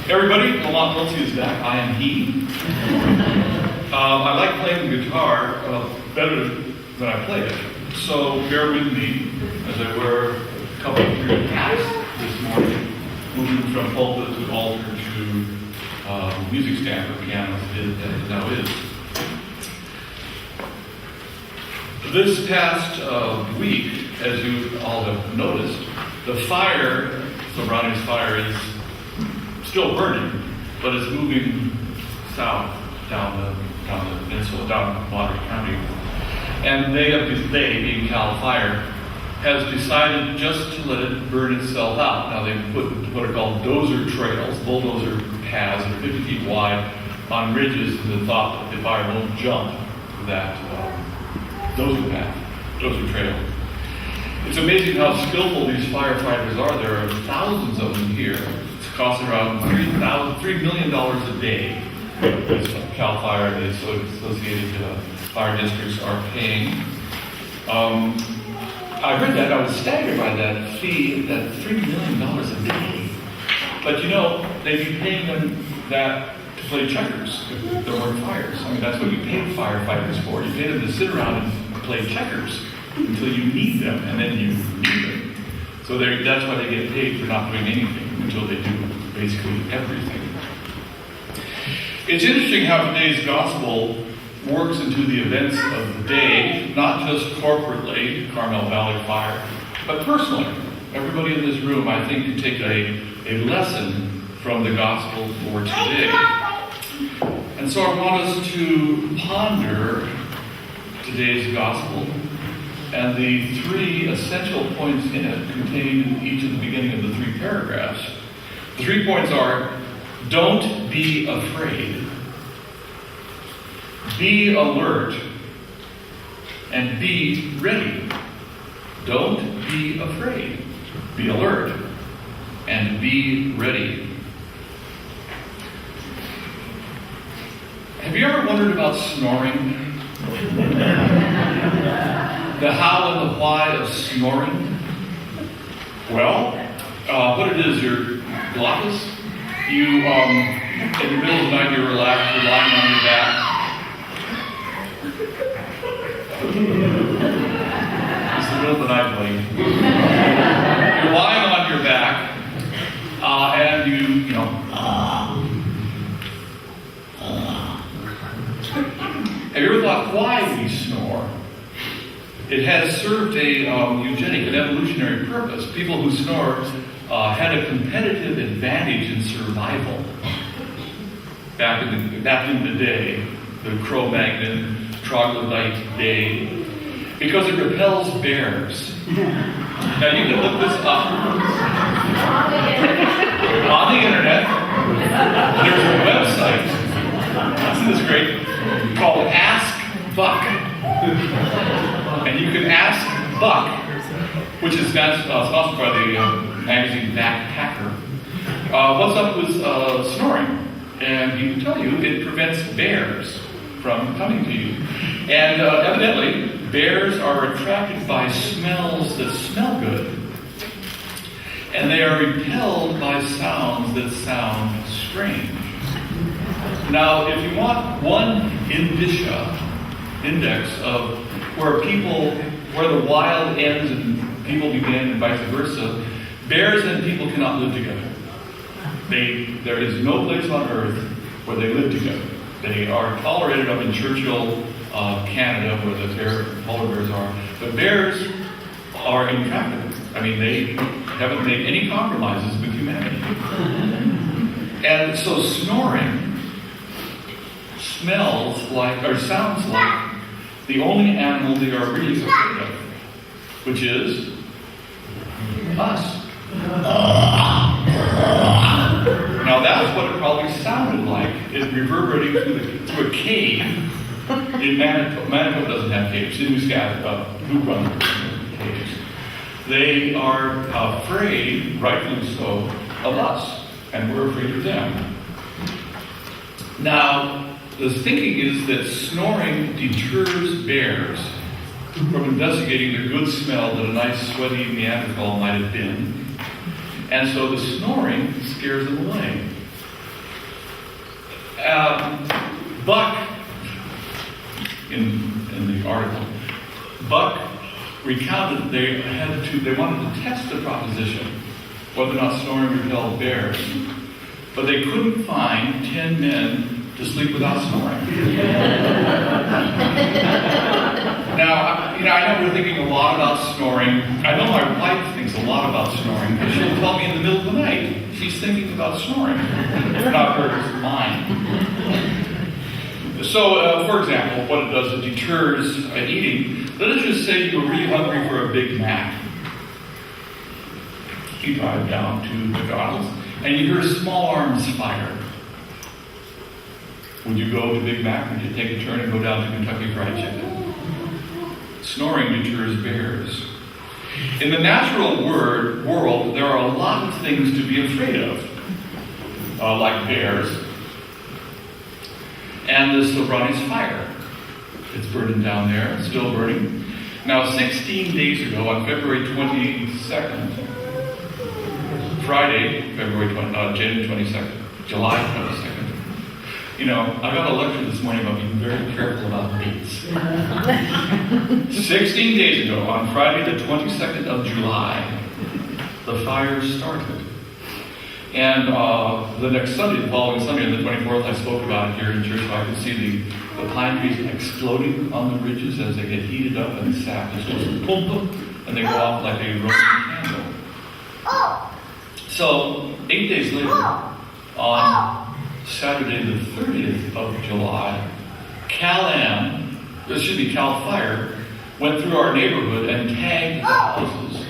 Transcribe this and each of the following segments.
Everybody, Lamont Wiltsey is back. I am he. I like playing the guitar better than I play it. So bear with me as I wear a couple of weird hats this morning, moving from pulpit to altar to music stand or piano as it now is. This past week, as you all have noticed, the fire, Sobrani's fire, is still burning, but it's moving south down the peninsula, down Water County. And they, being CAL FIRE, has decided just to let it burn itself out. Now they've put what are called dozer trails, bulldozer paths that are 50 feet wide on ridges in the thought that the fire won't jump that dozer path, dozer trail. It's amazing how skillful these firefighters are. There are thousands of them here. It costs around $3 million a day. CAL FIRE and the associated fire districts are paying. I heard that, I was staggered by that fee, that $3 million a day. But you know, they'd be paying them that to play checkers if there weren't fires. I mean, that's what you pay firefighters for. You pay them to sit around and play checkers until you need them, and then you need them. So that's why they get paid for not doing anything until they do basically everything. It's interesting how today's gospel works into the events of the day, not just corporately, Carmel Valley Fire, but personally. Everybody in this room, I think, can take a lesson from the gospel for today. And so I want us to ponder today's gospel and the three essential points in it contained in each of the beginning of the three paragraphs. The 3 points are: don't be afraid, be alert, and be ready. Don't be afraid, be alert, and be ready. Have you ever wondered about snoring? The how and the why of snoring? Well, what it is, your glottis. You, in the middle of the night, you're relaxed, you're lying on your back. It's the middle of the night, buddy. You're lying on your back, and you know. Have you ever thought why we snore? It has served a eugenic, an evolutionary purpose. People who snore had a competitive advantage in survival. Back in the day, the Cro-Magnon, troglodyte day, because it repels bears. Now you can look this up on the internet. There's a website. Isn't this great? Called Ask Buck. And you can ask Buck, which is sponsored by the magazine Backpacker, what's up with snoring? And he will tell you it prevents bears from coming to you. And evidently, bears are attracted by smells that smell good. And they are repelled by sounds that sound strange. Now, if you want one index of where the wild ends and people begin and vice versa, bears and people cannot live together. There is no place on earth where they live together. They are tolerated up in Churchill, Canada, where the polar bears are. But bears are intractable. I mean, they haven't made any compromises with humanity. And so snoring smells like, or sounds like, the only animal they are really afraid of, which is us. Now that's what it probably sounded like. It reverberating through a cave in Manitoba. Manitoba doesn't have caves. In New Brunswick caves. They are afraid, rightfully so, of us, and we're afraid of them. Now, the thinking is that snoring deters bears from investigating the good smell that a nice sweaty Neanderthal might have been. And so the snoring scares them away. Buck, in the article, Buck recounted they wanted to test the proposition whether or not snoring repelled bears, but they couldn't find 10 men to sleep without snoring. Now, I know we're thinking a lot about snoring. I know my wife thinks a lot about snoring, because she'll tell me in the middle of the night she's thinking about snoring. Not hers, mine. So, for example, what it does, it deters eating. Let us just say you were really hungry for a Big Mac. You drive down to McDonald's, and you hear small arms fire. Would you go to Big Mac, or would you take a turn and go down to Kentucky Fried Chicken? Snoring deters bears. In the natural world, there are a lot of things to be afraid of, like bears, and the Sobrani's fire. It's burning down there, still burning. Now, 16 days ago, on February 22nd, Friday, January 22nd, July 22nd, I got a lecture this morning about being very careful about dates. 16 days ago, on Friday the 22nd of July, the fire started. And the next Sunday, the following Sunday, on the 24th, I spoke about it here in church, so I could see the pine trees exploding on the ridges as they get heated up, and the sap just goes boom, boom, and they go off like a Roman candle. So, 8 days later, on Saturday the 30th of July, Cal Fire went through our neighborhood and tagged the houses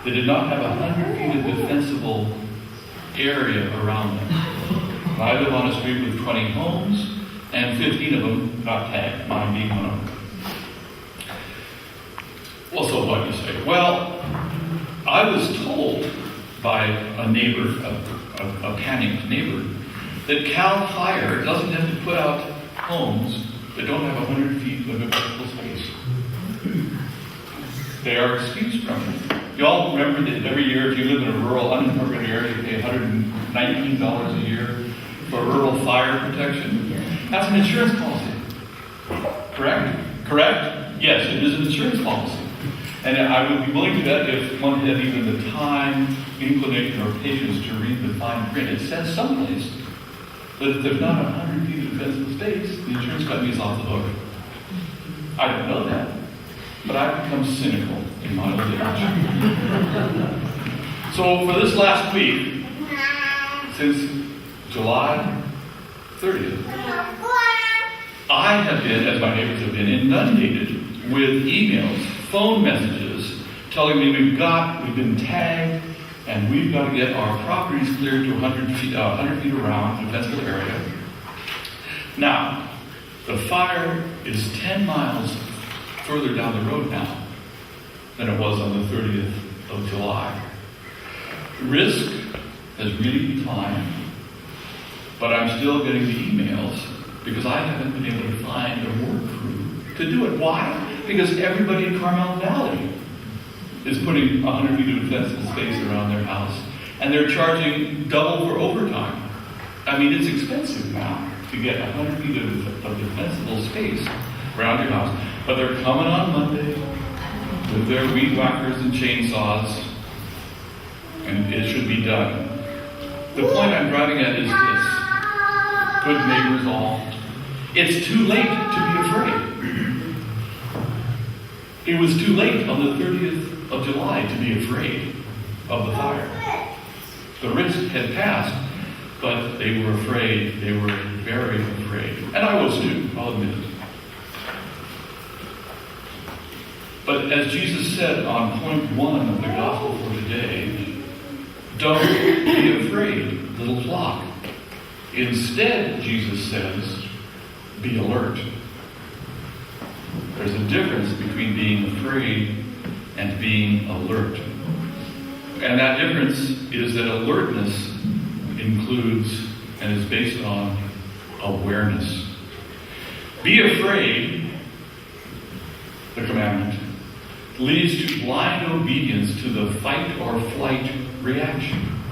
that did not have 100 feet of defensible area around them. I live on a street with 20 homes, and 15 of them got tagged, mine being one of them. Well, so what do you say? Well, I was told by a neighbor, a panicked neighbor, that Cal Fire doesn't have to put out homes that don't have 100 feet of defensible space. They are excused from it. You all remember that every year, if you live in a rural, unincorporated area, you pay $119 a year for rural fire protection. That's an insurance policy. Correct? Correct? Yes, it is an insurance policy. And I would be willing to bet if one had even the time, inclination, or patience to read the fine print, it says someplace that if there's not 100 feet of defensible space, the insurance company is off the hook. I don't know that, but I've become cynical in my old age. So for this last week, since July 30th, I have been, as my neighbors have been, inundated with emails, phone messages, telling me we've been tagged, and we've got to get our properties cleared to 100 feet around the defensible area. Now, the fire is 10 miles further down the road now than it was on the 30th of July. Risk has really declined, but I'm still getting the emails because I haven't been able to find a work crew to do it. Why? Because everybody in Carmel Valley is putting 100 feet of defensible space around their house, and they're charging double for overtime. I mean, it's expensive now to get 100 feet of defensible space around your house, but they're coming on Monday with their weed whackers and chainsaws, and it should be done. The point I'm driving at is this. Good neighbors all. It's too late to be afraid. It was too late on the 30th of July to be afraid of the fire. The risk had passed, but they were afraid. They were very afraid. And I was too, I'll admit it. But as Jesus said on point 1 of the gospel for today, don't be afraid, little flock. Instead, Jesus says, be alert. There's a difference between being afraid and being alert. And that difference is that alertness includes and is based on awareness. Be afraid, the commandment, leads to blind obedience to the fight or flight reaction.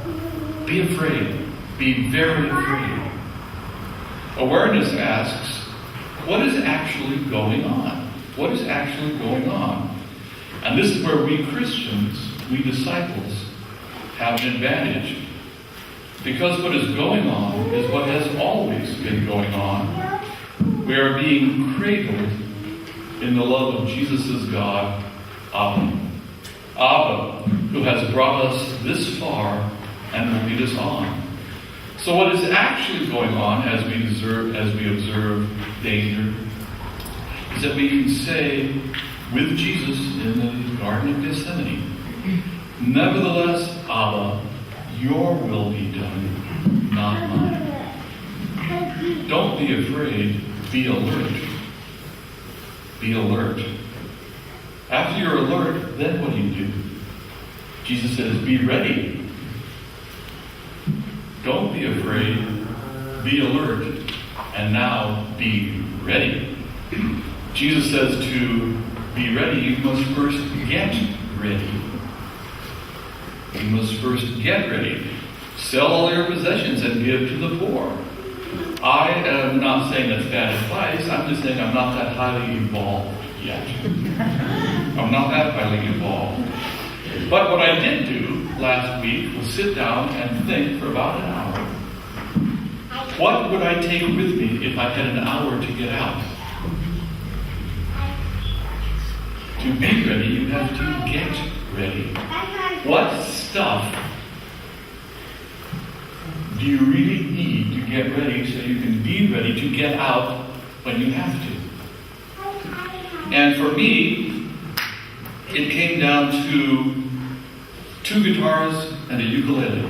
Be afraid. Be very afraid. Awareness asks, what is actually going on? What is actually going on? And this is where we Christians, we disciples, have an advantage. Because what is going on is what has always been going on. We are being cradled in the love of Jesus' God, Abba. Abba, who has brought us this far and will lead us on. So what is actually going on as we observe danger is that we can say with Jesus in the Garden of Gethsemane, nevertheless, Abba, your will be done, not mine. Don't be afraid, be alert. Be alert. After you're alert, then what do? Jesus says, be ready. Don't be afraid, be alert, and now be ready. Jesus says to be ready, you must first get ready. You must first get ready. Sell all your possessions and give to the poor. I am not saying that's bad advice. I'm just saying I'm not that highly evolved yet. I'm not that highly evolved. But what I did do last week was sit down and think for about an hour. What would I take with me if I had an hour to get out? To be ready, you have to get ready. What stuff do you really need to get ready so you can be ready to get out when you have to? And for me, it came down to 2 guitars and a ukulele.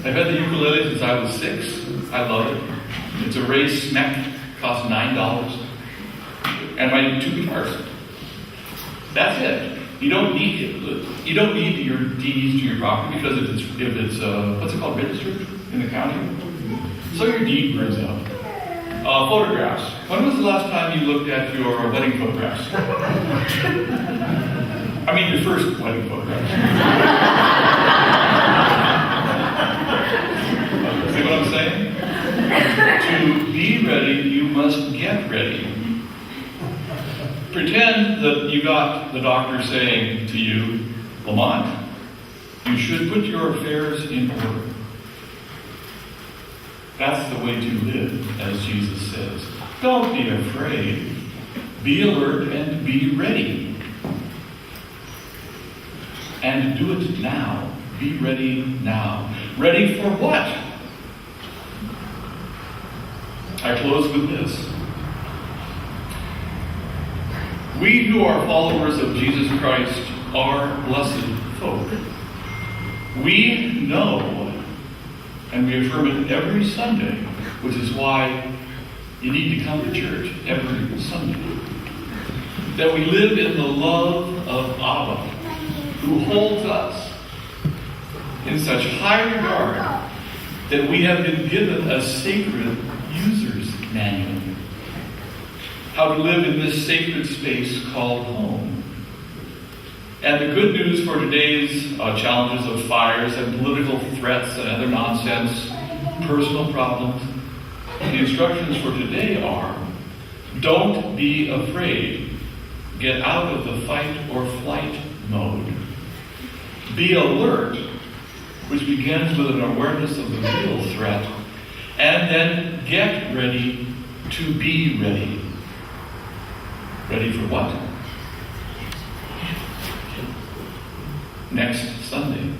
I've had the ukulele since I was 6. I love it. It's a race neck, costs $9. And my 2 guitars. That's it. You don't need it. You don't need your deeds to your property because if it's what's it called, registered in the county. So your deed brings up. Photographs. When was the last time you looked at your wedding photographs? I mean, your first wedding photographs. See what I'm saying? To be ready, you must get ready. Pretend that you got the doctor saying to you, Lamont, you should put your affairs in order. That's the way to live, as Jesus says. Don't be afraid. Be alert and be ready. And do it now. Be ready now. Ready for what? I close with this. We who are followers of Jesus Christ are blessed folk. We know, and we affirm it every Sunday, which is why you need to come to church every Sunday, that we live in the love of Abba, who holds us in such high regard that we have been given a sacred user's manual. How to live in this sacred space called home. And the good news for today's challenges of fires and political threats and other nonsense, personal problems, the instructions for today are, don't be afraid. Get out of the fight or flight mode. Be alert, which begins with an awareness of the real threat, and then get ready to be ready. Ready for what? Next Sunday.